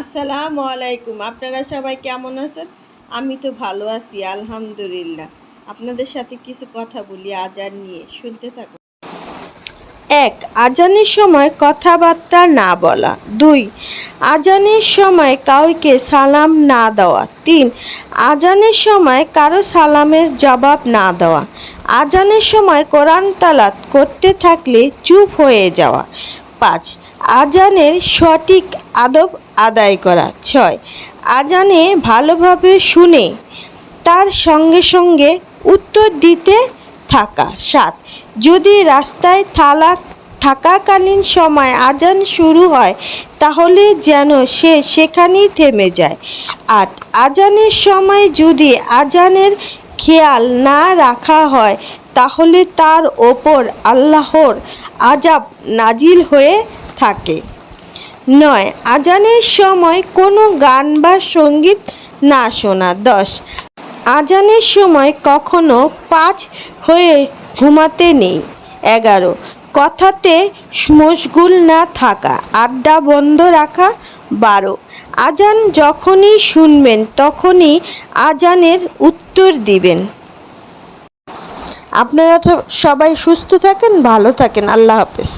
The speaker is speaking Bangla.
আসসালামু আলাইকুম। আপনারা সবাই কেমন আছেন? আমি তো ভালো আছি আলহামদুলিল্লাহ। আপনাদের সাথে কিছু কথা বলি আজান নিয়ে, শুনতে থাকুন। ১. আজানের সময় কথাবার্তা না বলা। ২. আজানের সময় কাউকে সালাম না দেওয়া। ৩. আজানের সময় কারো সালামের জবাব না দেওয়া। আজানের সময় কোরআন তেলাওয়াত করতে থাকলে চুপ হয়ে যাওয়া। ৫. আজানের সঠিক আদব আদায় করা। ৬. আজানে ভালোভাবে শুনে তার সঙ্গে সঙ্গে উত্তর দিতে থাকা। ৭. যদি রাস্তায় থাকাকালীন সময় আজান শুরু হয় তাহলে যেন সে সেখানেই থেমে যায়। ৮. আজানের সময় যদি আজানের খেয়াল না রাখা হয় তাহলে তার ওপর আল্লাহর আযাব নাজিল হয়ে থাকে। ৯. আজানের সময় কোনো গান বা সঙ্গীত না শোনা। ১০. আজানের সময় কখনো পাজ হয়ে ঘুমাতে নেই। ১১. কথাতে মশগুল না থাকা, আড্ডা বন্ধ রাখা। ১২. আজান যখনই শুনবেন তখনই আজানের উত্তর দিবেন। আপনারা তো সবাই সুস্থ থাকেন, ভালো থাকেন। আল্লাহ হাফেজ।